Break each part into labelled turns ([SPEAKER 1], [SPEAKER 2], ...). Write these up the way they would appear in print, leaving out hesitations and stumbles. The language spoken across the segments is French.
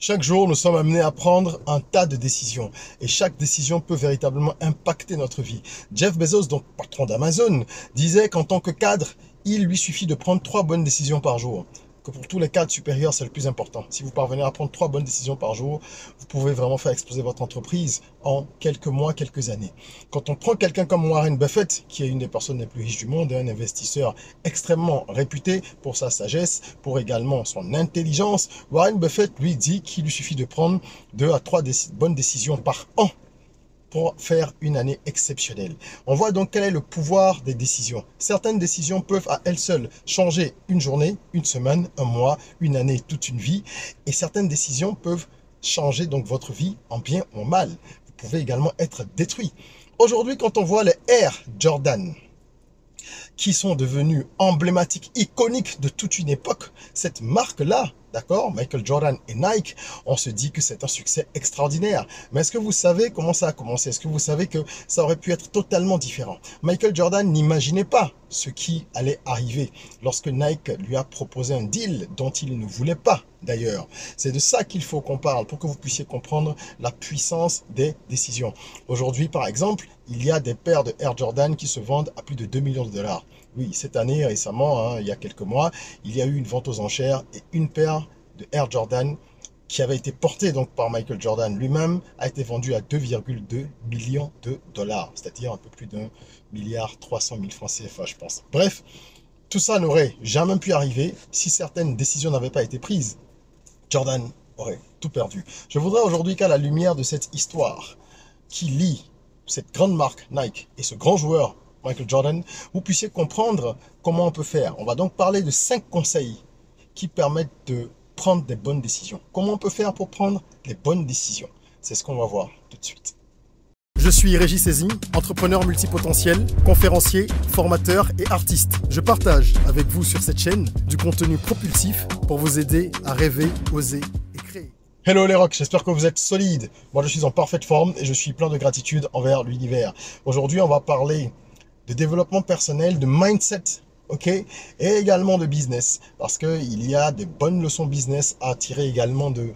[SPEAKER 1] Chaque jour, nous sommes amenés à prendre un tas de décisions et chaque décision peut véritablement impacter notre vie. Jeff Bezos, donc patron d'Amazon, disait qu'en tant que cadre, il lui suffit de prendre 3 bonnes décisions par jour. Que pour tous les cadres supérieurs, c'est le plus important. Si vous parvenez à prendre 3 bonnes décisions par jour, vous pouvez vraiment faire exploser votre entreprise en quelques mois, quelques années. Quand on prend quelqu'un comme Warren Buffett, qui est une des personnes les plus riches du monde, et un investisseur extrêmement réputé pour sa sagesse, pour également son intelligence, Warren Buffett lui dit qu'il lui suffit de prendre 2 à 3 bonnes décisions par an pour faire une année exceptionnelle. On voit donc quel est le pouvoir des décisions. Certaines décisions peuvent à elles seules changer une journée, une semaine, un mois, une année, toute une vie. Et certaines décisions peuvent changer donc votre vie en bien ou en mal. Vous pouvez également être détruit. Aujourd'hui, quand on voit les Air Jordan, qui sont devenus emblématiques, iconiques de toute une époque, cette marque-là, d'accord, Michael Jordan et Nike, on se dit que c'est un succès extraordinaire. Mais est-ce que vous savez comment ça a commencé? Est-ce que vous savez que ça aurait pu être totalement différent? Michael Jordan n'imaginait pas ce qui allait arriver lorsque Nike lui a proposé un deal dont il ne voulait pas d'ailleurs. C'est de ça qu'il faut qu'on parle pour que vous puissiez comprendre la puissance des décisions. Aujourd'hui, par exemple, il y a des paires de Air Jordan qui se vendent à plus de 2 millions de dollars. Oui, cette année, récemment, il y a quelques mois, il y a eu une vente aux enchères et une paire de Air Jordan qui avait été portée donc par Michael Jordan lui-même a été vendue à 2,2 millions de dollars, c'est-à-dire un peu plus d'1,3 milliard francs CFA, je pense. Bref, tout ça n'aurait jamais pu arriver si certaines décisions n'avaient pas été prises. Jordan aurait tout perdu. Je voudrais aujourd'hui qu'à la lumière de cette histoire qui lie cette grande marque Nike et ce grand joueur Michael Jordan, vous puissiez comprendre comment on peut faire. On va donc parler de 5 conseils qui permettent de prendre des bonnes décisions. Comment on peut faire pour prendre les bonnes décisions? C'est ce qu'on va voir tout de suite. Je suis Régis Sezin, entrepreneur multipotentiel, conférencier, formateur et artiste. Je partage avec vous sur cette chaîne du contenu propulsif pour vous aider à rêver, oser et créer. Hello les rocks, j'espère que vous êtes solides. Moi je suis en parfaite forme et je suis plein de gratitude envers l'univers. Aujourd'hui on va parler de développement personnel, de mindset, ok, et également de business, parce qu'il y a des bonnes leçons business à tirer également de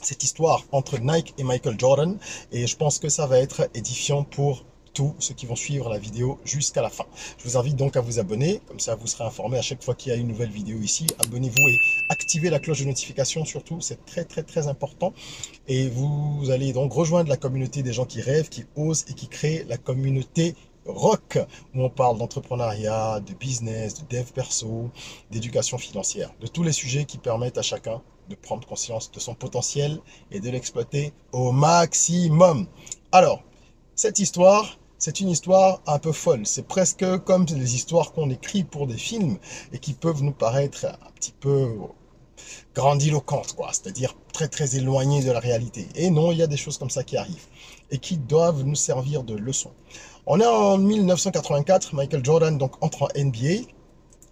[SPEAKER 1] cette histoire entre Nike et Michael Jordan, et je pense que ça va être édifiant pour tous ceux qui vont suivre la vidéo jusqu'à la fin. Je vous invite donc à vous abonner, comme ça vous serez informé à chaque fois qu'il y a une nouvelle vidéo ici. Abonnez-vous et activez la cloche de notification surtout, c'est très important. Et vous allez donc rejoindre la communauté des gens qui rêvent, qui osent et qui créent la communauté Rock, où on parle d'entrepreneuriat, de business, de dev perso, d'éducation financière, de tous les sujets qui permettent à chacun de prendre conscience de son potentiel et de l'exploiter au maximum. Alors, cette histoire, c'est une histoire un peu folle. C'est presque comme les histoires qu'on écrit pour des films et qui peuvent nous paraître un petit peu grandiloquentes, quoi. C'est-à-dire très éloignées de la réalité. Et non, il y a des choses comme ça qui arrivent et qui doivent nous servir de leçon. On est en 1984, Michael Jordan donc entre en NBA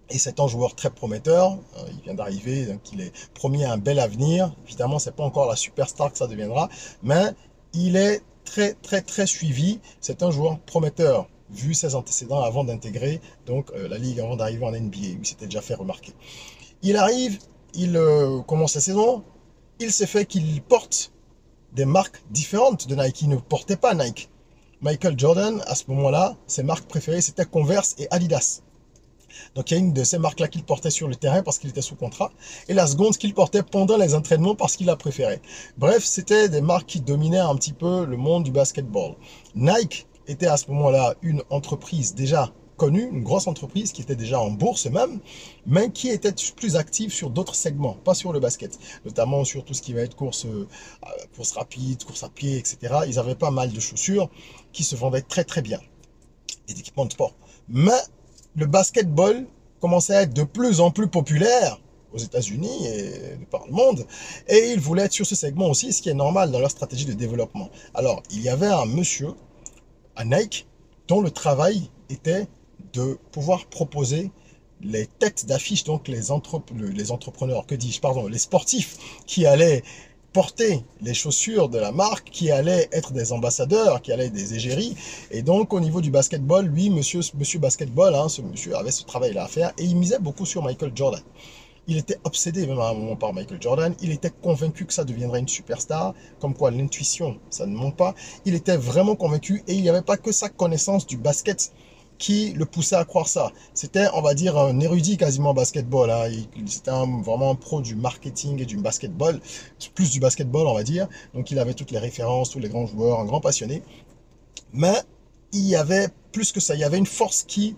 [SPEAKER 1] et c'est un joueur très prometteur. Il vient d'arriver, donc il est promis à un bel avenir. Évidemment, c'est pas encore la superstar que ça deviendra, mais il est très suivi. C'est un joueur prometteur vu ses antécédents avant d'intégrer donc la ligue, avant d'arriver en NBA. Il s'était déjà fait remarquer. Il arrive, il commence la saison, il s'est fait qu'il porte des marques différentes de Nike. Il ne portait pas Nike. Michael Jordan, à ce moment-là, ses marques préférées, c'était Converse et Adidas. Donc, il y a une de ces marques-là qu'il portait sur le terrain parce qu'il était sous contrat. Et la seconde qu'il portait pendant les entraînements parce qu'il la préférait. Bref, c'était des marques qui dominaient un petit peu le monde du basketball. Nike était à ce moment-là une entreprise déjà connue, une grosse entreprise qui était déjà en bourse même, mais qui était plus active sur d'autres segments, pas sur le basket, notamment sur tout ce qui va être course rapide, course à pied, etc. Ils avaient pas mal de chaussures qui se vendaient très bien, des équipements de sport. Mais le basketball commençait à être de plus en plus populaire aux États-Unis et par le monde, et ils voulaient être sur ce segment aussi, ce qui est normal dans leur stratégie de développement. Alors, il y avait un monsieur à Nike dont le travail était de pouvoir proposer les têtes d'affiche, donc les entrepreneurs, que dis-je, pardon, les sportifs qui allaient porter les chaussures de la marque, qui allaient être des ambassadeurs, qui allaient être des égéries. Et donc au niveau du basketball, lui, monsieur basketball, ce monsieur avait ce travail-là à faire et il misait beaucoup sur Michael Jordan. Il était obsédé même à un moment par Michael Jordan. Il était convaincu que ça deviendrait une superstar. Comme quoi l'intuition, ça ne ment pas. Il était vraiment convaincu et il n'y avait pas que sa connaissance du basket qui le poussait à croire ça. C'était, on va dire, un érudit quasiment basketball. Hein. C'était vraiment un pro du marketing et du basketball. Plus du basketball, on va dire. Donc il avait toutes les références, tous les grands joueurs, un grand passionné. Mais il y avait plus que ça. Il y avait une force qui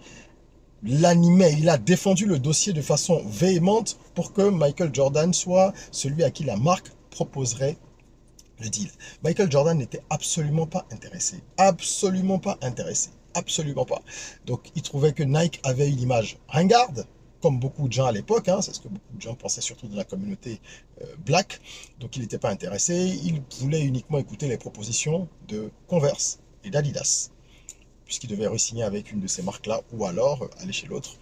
[SPEAKER 1] l'animait, il a défendu le dossier de façon véhémente pour que Michael Jordan soit celui à qui la marque proposerait le deal. Michael Jordan n'était absolument pas intéressé, absolument pas intéressé, absolument pas. Donc il trouvait que Nike avait une image ringarde, comme beaucoup de gens à l'époque, hein, c'est ce que beaucoup de gens pensaient surtout de la communauté black, donc il n'était pas intéressé, il voulait uniquement écouter les propositions de Converse et d'Adidas, puisqu'il devait re-signer avec une de ces marques-là, ou alors aller chez l'autre.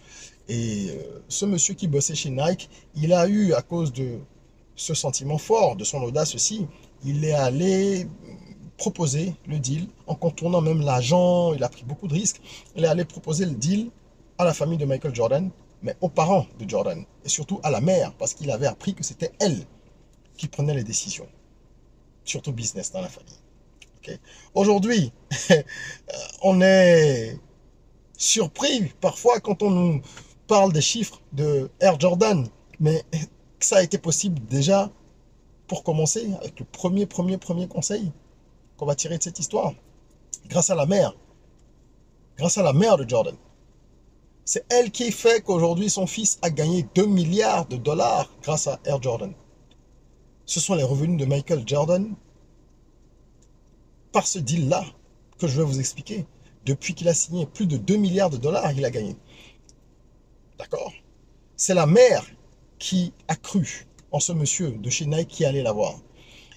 [SPEAKER 1] Et ce monsieur qui bossait chez Nike, il a eu, à cause de ce sentiment fort, de son audace aussi, il est allé proposer le deal, en contournant même l'agent, il a pris beaucoup de risques, il est allé proposer le deal à la famille de Michael Jordan, mais aux parents de Jordan, et surtout à la mère, parce qu'il avait appris que c'était elle qui prenait les décisions, surtout business dans la famille. Okay. Aujourd'hui, on est surpris parfois quand on nous parle des chiffres de Air Jordan, mais ça a été possible déjà pour commencer avec le premier conseil qu'on va tirer de cette histoire, grâce à la mère de Jordan. C'est elle qui fait qu'aujourd'hui son fils a gagné 2 milliards de dollars grâce à Air Jordan. Ce sont les revenus de Michael Jordan par ce deal-là que je vais vous expliquer. Depuis qu'il a signé plus de 2 milliards de dollars, il a gagné. D'accord? C'est la mère qui a cru en ce monsieur de chez Nike qui allait l'avoir.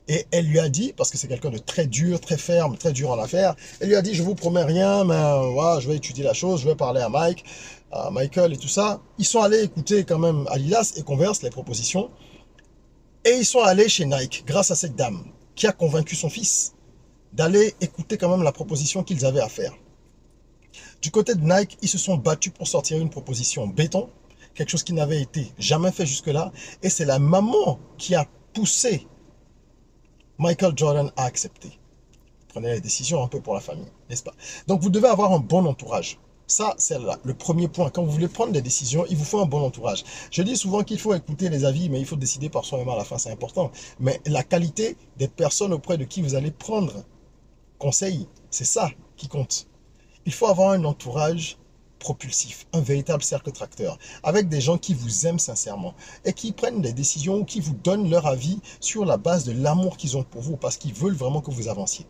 [SPEAKER 1] Et elle lui a dit, parce que c'est quelqu'un de très dur, très ferme, très dur en affaires, elle lui a dit, je vous promets rien, mais voilà, je vais étudier la chose, je vais parler à Mike, à Michael et tout ça. Ils sont allés écouter quand même Adidas et Converse, les propositions, et ils sont allés chez Nike, grâce à cette dame, qui a convaincu son fils d'aller écouter quand même la proposition qu'ils avaient à faire. Du côté de Nike, ils se sont battus pour sortir une proposition béton, quelque chose qui n'avait été jamais fait jusque-là, et c'est la maman qui a poussé Michael Jordan à accepter. Prenez les décisions un peu pour la famille, n'est-ce pas? Donc vous devez avoir un bon entourage. Ça, c'est le premier point. Quand vous voulez prendre des décisions, il vous faut un bon entourage. Je dis souvent qu'il faut écouter les avis, mais il faut décider par soi-même à la fin, c'est important. Mais la qualité des personnes auprès de qui vous allez prendre conseil, c'est ça qui compte. Il faut avoir un entourage propulsif, un véritable cercle tracteur, avec des gens qui vous aiment sincèrement et qui prennent des décisions ou qui vous donnent leur avis sur la base de l'amour qu'ils ont pour vous, parce qu'ils veulent vraiment que vous avanciez.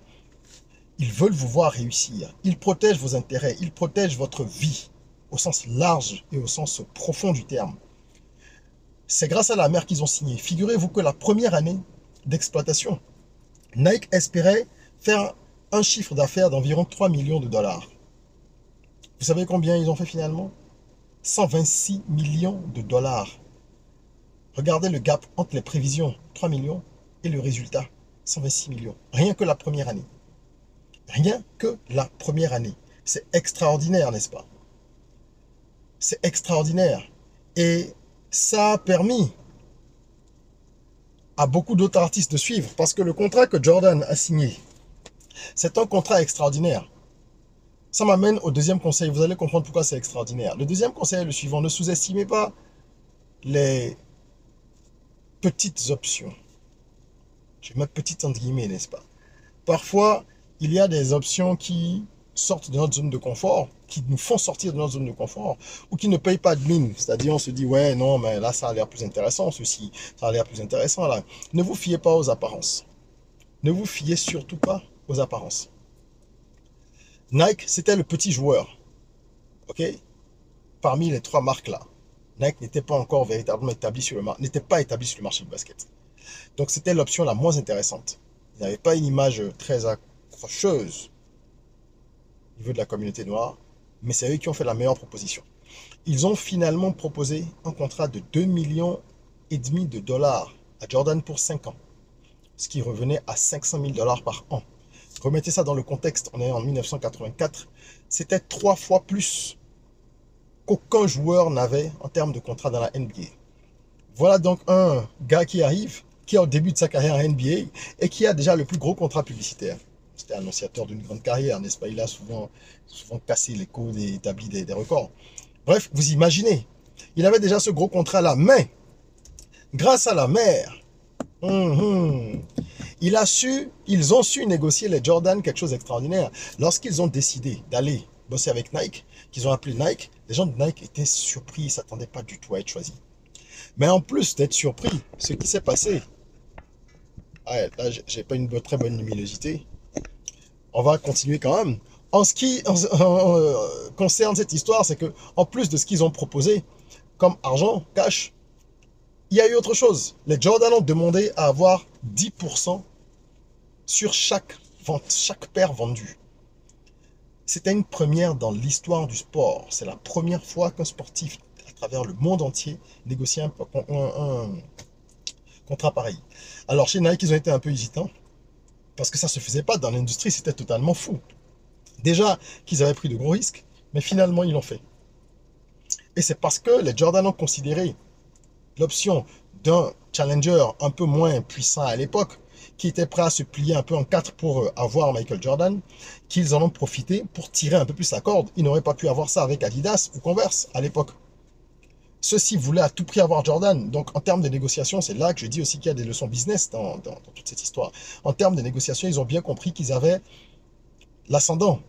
[SPEAKER 1] Ils veulent vous voir réussir. Ils protègent vos intérêts, ils protègent votre vie au sens large et au sens profond du terme. C'est grâce à la mère qu'ils ont signé. Figurez-vous que la première année d'exploitation, Nike espérait faire un chiffre d'affaires d'environ 3 millions de dollars. Vous savez combien ils ont fait finalement? 126 millions de dollars. Regardez le gap entre les prévisions, 3 millions, et le résultat, 126 millions. Rien que la première année. Rien que la première année. C'est extraordinaire, n'est-ce pas? C'est extraordinaire. Et ça a permis à beaucoup d'autres artistes de suivre, parce que le contrat que Jordan a signé, c'est un contrat extraordinaire. Ça m'amène au deuxième conseil. Vous allez comprendre pourquoi c'est extraordinaire. Le deuxième conseil est le suivant. Ne sous-estimez pas les petites options. Je mets petites entre guillemets, n'est-ce pas? Parfois, il y a des options qui sortent de notre zone de confort, qui nous font sortir de notre zone de confort, ou qui ne payent pas de mine. C'est-à-dire, on se dit, ouais, non, mais là, ça a l'air plus intéressant, ceci, ça a l'air plus intéressant, là. Ne vous fiez pas aux apparences. Ne vous fiez surtout pas aux apparences. Nike, c'était le petit joueur, ok? Parmi les trois marques-là. Nike n'était pas encore véritablement établi sur le marché, n'était pas établi sur le marché du basket. Donc, c'était l'option la moins intéressante. Il n'avait pas une image très accrocheuse au niveau de la communauté noire, mais c'est eux qui ont fait la meilleure proposition. Ils ont finalement proposé un contrat de 2,5 millions de dollars à Jordan pour 5 ans, ce qui revenait à 500 000 dollars par an. Remettez ça dans le contexte, on est en 1984, c'était 3 fois plus qu'aucun joueur n'avait en termes de contrat dans la NBA. Voilà donc un gars qui arrive, qui est au début de sa carrière en NBA et qui a déjà le plus gros contrat publicitaire. C'était annonciateur d'une grande carrière, n'est-ce pas? Il a souvent cassé les codes et établi des records. Bref, vous imaginez, il avait déjà ce gros contrat-là, mais grâce à la mère, ils ont su négocier les Jordan quelque chose d'extraordinaire. Lorsqu'ils ont décidé d'aller bosser avec Nike, qu'ils ont appelé Nike, les gens de Nike étaient surpris, ils ne s'attendaient pas du tout à être choisis. Mais en plus d'être surpris, ce qui s'est passé, là, j'ai pas une très bonne luminosité. On va continuer quand même. En ce qui concerne cette histoire, c'est que en plus de ce qu'ils ont proposé comme argent, cash, il y a eu autre chose. Les Jordan ont demandé à avoir 10% sur chaque vente, chaque paire vendue. C'était une première dans l'histoire du sport. C'est la première fois qu'un sportif à travers le monde entier négocie un contrat pareil. Alors chez Nike, ils ont été un peu hésitants parce que ça ne se faisait pas dans l'industrie, c'était totalement fou. Déjà qu'ils avaient pris de gros risques, mais finalement ils l'ont fait. Et c'est parce que les Jordan ont considéré l'option d'un challenger un peu moins puissant à l'époque, qui était prêt à se plier un peu en quatre pour avoir Michael Jordan, qu'ils en ont profité pour tirer un peu plus la corde. Ils n'auraient pas pu avoir ça avec Adidas ou Converse à l'époque. Ceux-ci voulaient à tout prix avoir Jordan. Donc, en termes de négociation, c'est là que je dis aussi qu'il y a des leçons business dans toute cette histoire. En termes de négociation, ils ont bien compris qu'ils avaient l'ascendant.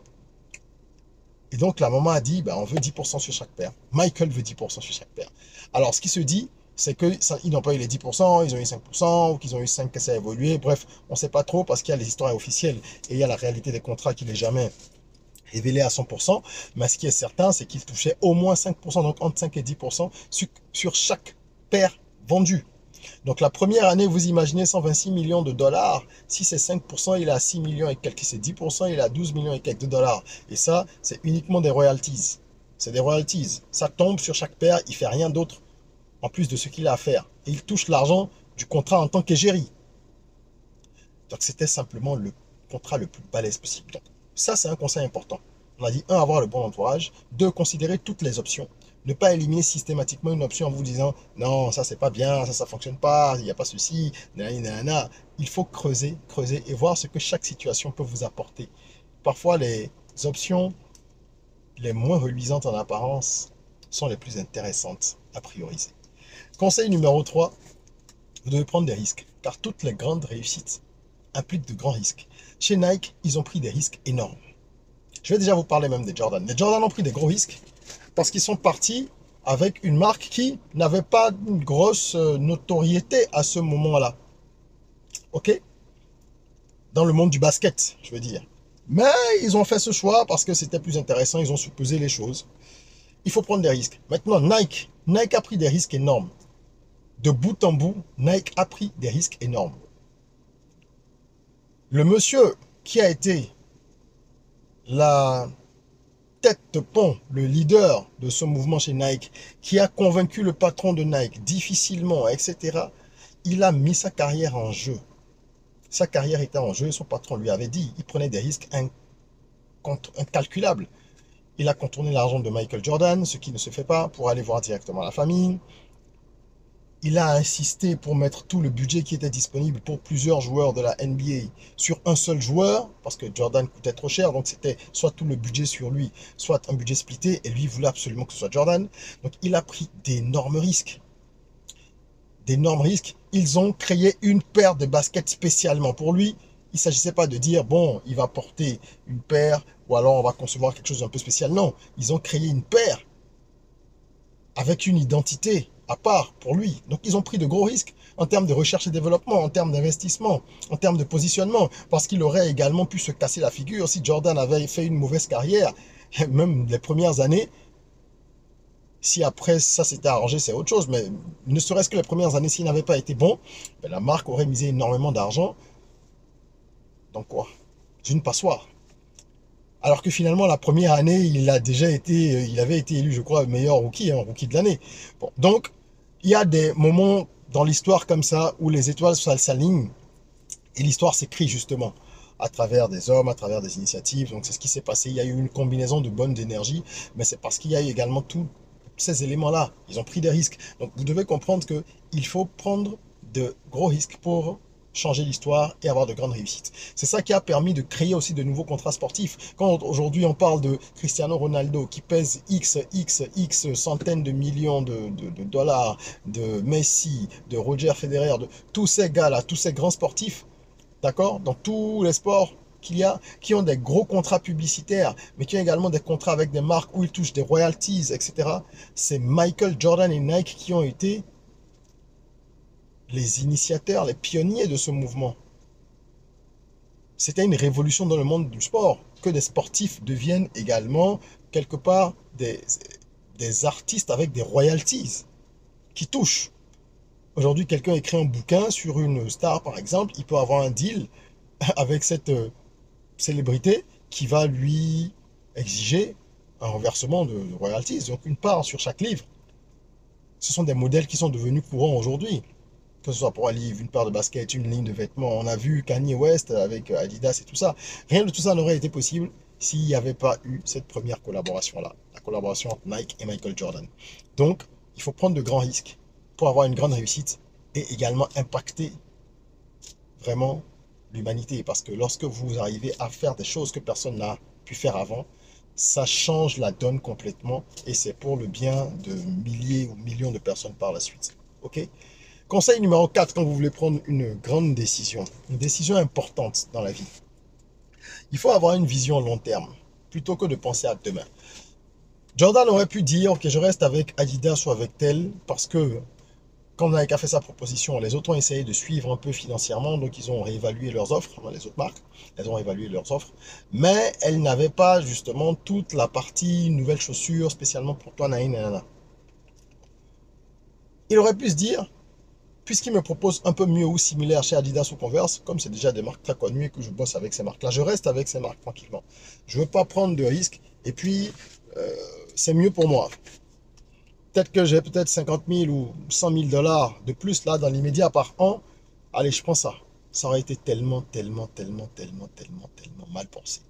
[SPEAKER 1] Et donc, la maman a dit, on veut 10% sur chaque paire. Michael veut 10% sur chaque paire. Alors, ce qui se dit, c'est qu'ils n'ont pas eu les 10%, ils ont eu 5%, ou qu'ils ont eu 5% que ça a évolué. Bref, on ne sait pas trop parce qu'il y a les histoires officielles et il y a la réalité des contrats qui n'est jamais révélé à 100%, mais ce qui est certain, c'est qu'il touchait au moins 5%, donc entre 5 et 10% sur chaque paire vendue. Donc la première année, vous imaginez 126 millions de dollars. Si c'est 5%, il est à 6 millions et quelques. Si c'est 10%, il est à 12 millions et quelques de dollars. Et ça, c'est uniquement des royalties. C'est des royalties. Ça tombe sur chaque paire, il ne fait rien d'autre en plus de ce qu'il a à faire. Et il touche l'argent du contrat en tant qu'égérie. Donc c'était simplement le contrat le plus balèze possible. Donc, ça, c'est un conseil important. On a dit, un, avoir le bon entourage. Deux, considérer toutes les options. Ne pas éliminer systématiquement une option en vous disant, non, ça, c'est pas bien, ça fonctionne pas, il n'y a pas ceci, nanana. Il faut creuser, creuser et voir ce que chaque situation peut vous apporter. Parfois, les options les moins reluisantes en apparence sont les plus intéressantes à prioriser. Conseil numéro 3, vous devez prendre des risques, car toutes les grandes réussites impliquent de grands risques. Chez Nike, ils ont pris des risques énormes. Je vais déjà vous parler même des Jordan. Les Jordan ont pris des gros risques parce qu'ils sont partis avec une marque qui n'avait pas une grosse notoriété à ce moment-là. Ok? Dans le monde du basket, je veux dire. Mais ils ont fait ce choix parce que c'était plus intéressant, ils ont supposé les choses. Il faut prendre des risques. Maintenant, Nike a pris des risques énormes. De bout en bout, Nike a pris des risques énormes. Le monsieur qui a été la tête de pont, le leader de ce mouvement chez Nike, qui a convaincu le patron de Nike difficilement, etc., il a mis sa carrière en jeu. Sa carrière était en jeu et son patron lui avait dit, il prenait des risques incalculables. Il a contourné l'argent de Michael Jordan, ce qui ne se fait pas, pour aller voir directement la famille. Il a insisté pour mettre tout le budget qui était disponible pour plusieurs joueurs de la NBA sur un seul joueur, parce que Jordan coûtait trop cher, donc c'était soit tout le budget sur lui, soit un budget splitté, et lui voulait absolument que ce soit Jordan. Donc il a pris d'énormes risques. D'énormes risques. Ils ont créé une paire de baskets spécialement pour lui. Il ne s'agissait pas de dire, bon, il va porter une paire, ou alors on va concevoir quelque chose d'un peu spécial. Non, ils ont créé une paire avec une identité à part pour lui. Donc ils ont pris de gros risques en termes de recherche et développement, en termes d'investissement, en termes de positionnement, parce qu'il aurait également pu se casser la figure si Jordan avait fait une mauvaise carrière, même les premières années. Si après ça s'était arrangé, c'est autre chose, mais ne serait-ce que les premières années, s'il n'avait pas été bon, la marque aurait misé énormément d'argent. Donc quoi? Une passoire. Alors que finalement, la première année, il avait été élu, je crois, meilleur rookie, rookie de l'année. Bon, donc, il y a des moments dans l'histoire comme ça où les étoiles s'alignent et l'histoire s'écrit justement à travers des hommes, à travers des initiatives. Donc, c'est ce qui s'est passé. Il y a eu une combinaison de bonnes énergies, mais c'est parce qu'il y a eu également tout ces éléments-là. Ils ont pris des risques. Donc, vous devez comprendre qu'il faut prendre de gros risques pour changer l'histoire et avoir de grandes réussites. C'est ça qui a permis de créer aussi de nouveaux contrats sportifs. Quand aujourd'hui on parle de Cristiano Ronaldo qui pèse X centaines de millions de dollars, de Messi, de Roger Federer, de tous ces gars-là, tous ces grands sportifs, d'accord, dans tous les sports qu'il y a, qui ont des gros contrats publicitaires, mais qui ont également des contrats avec des marques où ils touchent des royalties, etc. C'est Michael Jordan et Nike qui ont été les initiateurs, les pionniers de ce mouvement. C'était une révolution dans le monde du sport, que des sportifs deviennent également, quelque part, des artistes avec des royalties qui touchent. Aujourd'hui, quelqu'un écrit un bouquin sur une star, par exemple, il peut avoir un deal avec cette célébrité qui va lui exiger un reversement de royalties, donc une part sur chaque livre. Ce sont des modèles qui sont devenus courants aujourd'hui. Que ce soit pour un livre, une paire de baskets, une ligne de vêtements. On a vu Kanye West avec Adidas et tout ça. Rien de tout ça n'aurait été possible s'il n'y avait pas eu cette première collaboration-là. La collaboration entre Nike et Michael Jordan. Donc, il faut prendre de grands risques pour avoir une grande réussite et également impacter vraiment l'humanité. Parce que lorsque vous arrivez à faire des choses que personne n'a pu faire avant, ça change la donne complètement et c'est pour le bien de milliers ou millions de personnes par la suite. Ok? Conseil numéro 4, quand vous voulez prendre une grande décision, une décision importante dans la vie, il faut avoir une vision long terme, plutôt que de penser à demain. Jordan aurait pu dire, ok, je reste avec Adidas ou avec tel, parce que quand Nike a fait sa proposition, les autres ont essayé de suivre un peu financièrement, donc ils ont réévalué leurs offres, les autres marques, elles ont réévalué leurs offres, mais elles n'avaient pas justement toute la partie nouvelles chaussures, spécialement pour toi, Naïna. Il aurait pu se dire, puisqu'il me propose un peu mieux ou similaire chez Adidas ou Converse, comme c'est déjà des marques très connues et que je bosse avec ces marques-là, je reste avec ces marques tranquillement. Je ne veux pas prendre de risques et puis c'est mieux pour moi. Peut-être que j'ai peut-être 50 000 ou 100 000 dollars de plus là dans l'immédiat par an. Allez, je prends ça. Ça aurait été tellement mal pensé.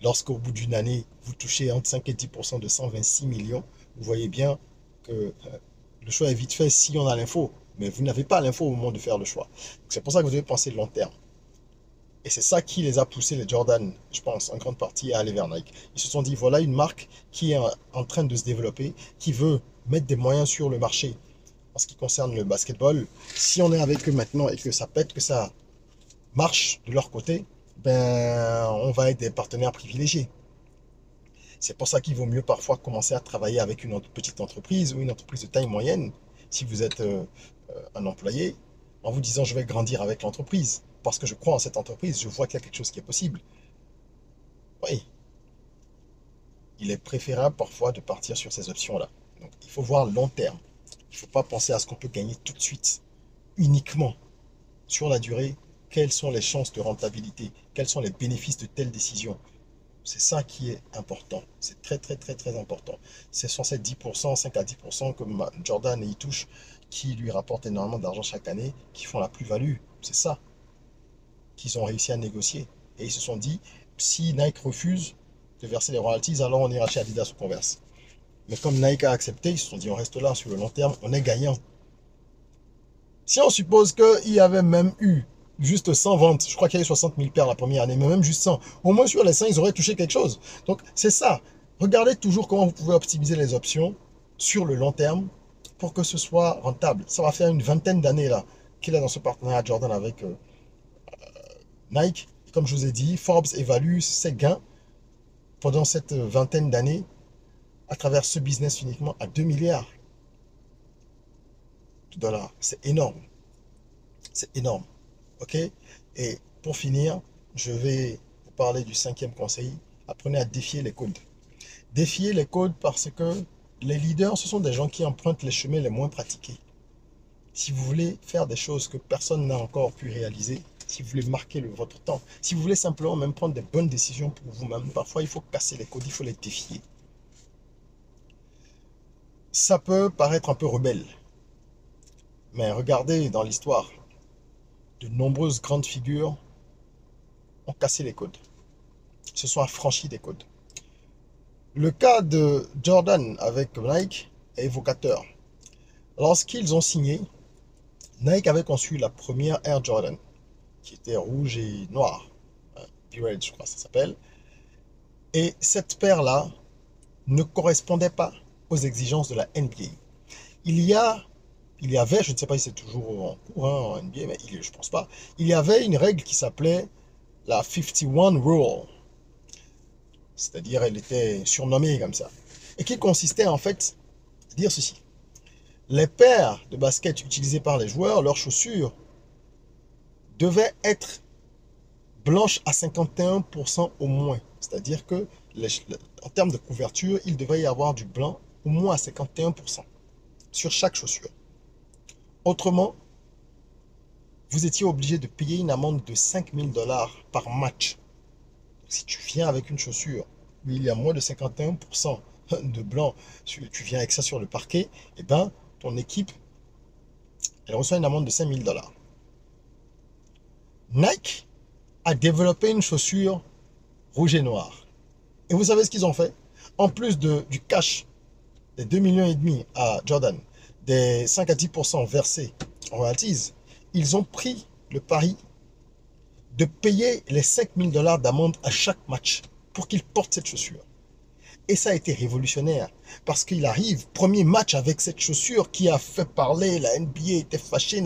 [SPEAKER 1] Lorsqu'au bout d'une année, vous touchez entre 5 et 10% de 126 millions, vous voyez bien que le choix est vite fait si on a l'info. Mais vous n'avez pas l'info au moment de faire le choix. C'est pour ça que vous devez penser long terme. Et c'est ça qui les a poussés, les Jordan, je pense, en grande partie, à aller vers Nike. Ils se sont dit, voilà une marque qui est en train de se développer, qui veut mettre des moyens sur le marché. En ce qui concerne le basketball, si on est avec eux maintenant et que ça pète, que ça marche de leur côté, ben, on va être des partenaires privilégiés. C'est pour ça qu'il vaut mieux parfois commencer à travailler avec une petite entreprise ou une entreprise de taille moyenne, si vous êtes un employé, en vous disant je vais grandir avec l'entreprise, parce que je crois en cette entreprise, je vois qu'il y a quelque chose qui est possible. Oui, il est préférable parfois de partir sur ces options-là. Donc il faut voir long terme. Il ne faut pas penser à ce qu'on peut gagner tout de suite, uniquement sur la durée. Quelles sont les chances de rentabilité? Quels sont les bénéfices de telle décision? C'est ça qui est important. C'est très important. Ce sont ces 10%, 5 à 10% que Jordan y touche, qui lui rapportent énormément d'argent chaque année, qui font la plus-value. C'est ça qu'ils ont réussi à négocier. Et ils se sont dit, si Nike refuse de verser les royalties, alors on ira chez Adidas ou Converse. Mais comme Nike a accepté, ils se sont dit, on reste là sur le long terme, on est gagnant. Si on suppose qu'il y avait même eu juste 100 ventes, je crois qu'il y a eu 60 000 paires la première année, mais même juste 100, au moins sur les 100, ils auraient touché quelque chose. Donc c'est ça. Regardez toujours comment vous pouvez optimiser les options sur le long terme pour que ce soit rentable. Ça va faire une vingtaine d'années là qu'il est dans ce partenariat Jordan avec Nike. Comme je vous ai dit, Forbes évalue ses gains pendant cette vingtaine d'années à travers ce business uniquement à 2 milliards de dollars. C'est énorme. C'est énorme. OK? Et pour finir, je vais vous parler du 5e conseil. Apprenez à défier les codes. Défier les codes parce que les leaders, ce sont des gens qui empruntent les chemins les moins pratiqués. Si vous voulez faire des choses que personne n'a encore pu réaliser, si vous voulez marquer votre temps, si vous voulez simplement même prendre des bonnes décisions pour vous-même, parfois il faut casser les codes, il faut les défier. Ça peut paraître un peu rebelle, mais regardez dans l'histoire, de nombreuses grandes figures ont cassé les codes, se sont affranchis des codes. Le cas de Jordan avec Nike, évocateur. Lorsqu'ils ont signé, Nike avait conçu la première Air Jordan, qui était rouge et noir. Pirate, je crois que ça s'appelle. Et cette paire-là ne correspondait pas aux exigences de la NBA. Il y avait, je ne sais pas si c'est toujours en cours en NBA, mais je ne pense pas, il y avait une règle qui s'appelait la 51 Rule. C'est-à-dire, elle était surnommée comme ça. Et qui consistait en fait à dire ceci. Les paires de basket utilisées par les joueurs, leurs chaussures, devaient être blanches à 51% au moins. C'est-à-dire que, en termes de couverture, il devait y avoir du blanc au moins à 51% sur chaque chaussure. Autrement, vous étiez obligé de payer une amende de 5 000 $ par match. Si tu viens avec une chaussure où il y a moins de 51% de blanc, tu viens avec ça sur le parquet, et ben ton équipe, elle reçoit une amende de 5 000 $. Nike a développé une chaussure rouge et noire. Et vous savez ce qu'ils ont fait? En plus du cash des 2,5 millions à Jordan, des 5 à 10% versés en royalties, ils ont pris le pari de payer les 5 000 $ d'amende à chaque match pour qu'il porte cette chaussure. Et ça a été révolutionnaire parce qu'il arrive, premier match avec cette chaussure qui a fait parler, la NBA était fâchée,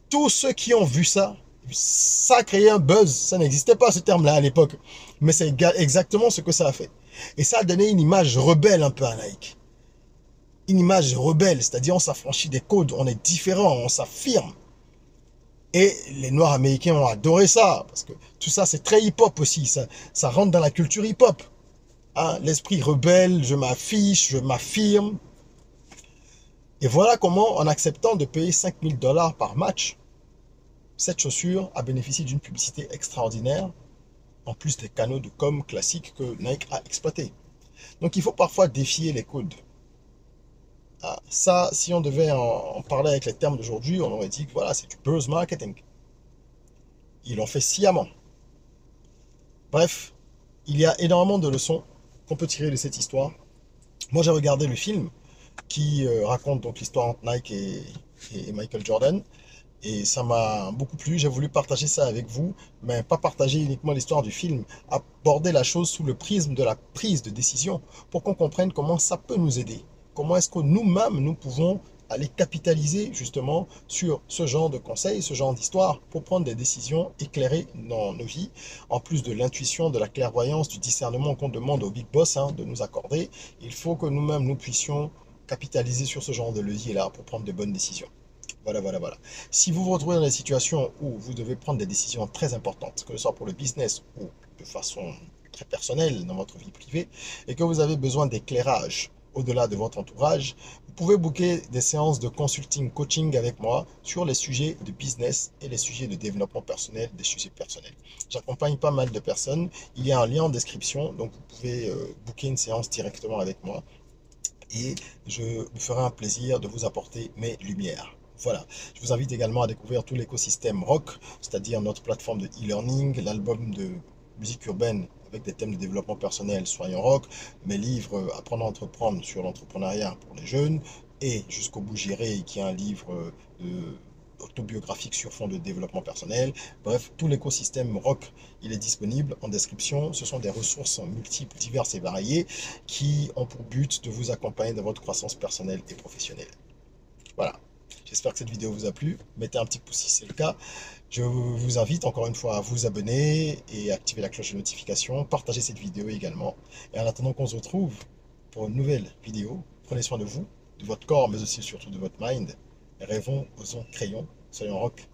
[SPEAKER 1] tous ceux qui ont vu ça, ça a créé un buzz. Ça n'existait pas ce terme-là à l'époque, mais c'est exactement ce que ça a fait. Et ça a donné une image rebelle un peu à Nike. Une image rebelle, c'est-à-dire on s'affranchit des codes, on est différent, on s'affirme. Et les Noirs américains ont adoré ça, parce que tout ça c'est très hip-hop aussi, ça rentre dans la culture hip-hop. Hein, l'esprit rebelle, je m'affiche, je m'affirme. Et voilà comment, en acceptant de payer 5 000 $ par match, cette chaussure a bénéficié d'une publicité extraordinaire, en plus des canaux de com classiques que Nike a exploités. Donc il faut parfois défier les codes. Ah, ça, si on devait en parler avec les termes d'aujourd'hui, on aurait dit que voilà, c'est du buzz marketing. Ils l'ont fait sciemment. Bref, il y a énormément de leçons qu'on peut tirer de cette histoire. Moi, j'ai regardé le film qui raconte donc l'histoire entre Nike et Michael Jordan. Et ça m'a beaucoup plu. J'ai voulu partager ça avec vous, mais pas partager uniquement l'histoire du film, aborder la chose sous le prisme de la prise de décision pour qu'on comprenne comment ça peut nous aider. Comment est-ce que nous-mêmes, nous pouvons aller capitaliser justement sur ce genre de conseils, ce genre d'histoire pour prendre des décisions éclairées dans nos vies, en plus de l'intuition, de la clairvoyance, du discernement qu'on demande au Big Boss de nous accorder. Il faut que nous-mêmes, nous puissions capitaliser sur ce genre de levier-là pour prendre de bonnes décisions. Voilà, voilà, voilà. Si vous vous retrouvez dans des situations où vous devez prendre des décisions très importantes, que ce soit pour le business ou de façon très personnelle dans votre vie privée, et que vous avez besoin d'éclairage au-delà de votre entourage, vous pouvez booker des séances de consulting, coaching avec moi sur les sujets de business et les sujets de développement personnel, des sujets personnels. J'accompagne pas mal de personnes. Il y a un lien en description, donc vous pouvez booker une séance directement avec moi et je me ferai un plaisir de vous apporter mes lumières. Voilà, je vous invite également à découvrir tout l'écosystème rock, c'est-à-dire notre plateforme de e-learning, l'album de musique urbaine avec des thèmes de développement personnel, Soyons Rock, mes livres Apprendre à entreprendre sur l'entrepreneuriat pour les jeunes et Jusqu'au bout j'irai qui est un livre autobiographique sur fond de développement personnel. Bref, tout l'écosystème rock, il est disponible en description. Ce sont des ressources multiples, diverses et variées qui ont pour but de vous accompagner dans votre croissance personnelle et professionnelle. Voilà. J'espère que cette vidéo vous a plu. Mettez un petit pouce si c'est le cas. Je vous invite encore une fois à vous abonner et activer la cloche de notification. Partagez cette vidéo également. Et en attendant qu'on se retrouve pour une nouvelle vidéo, prenez soin de vous, de votre corps, mais aussi surtout de votre mind. Rêvons, osons, créons, soyons rock.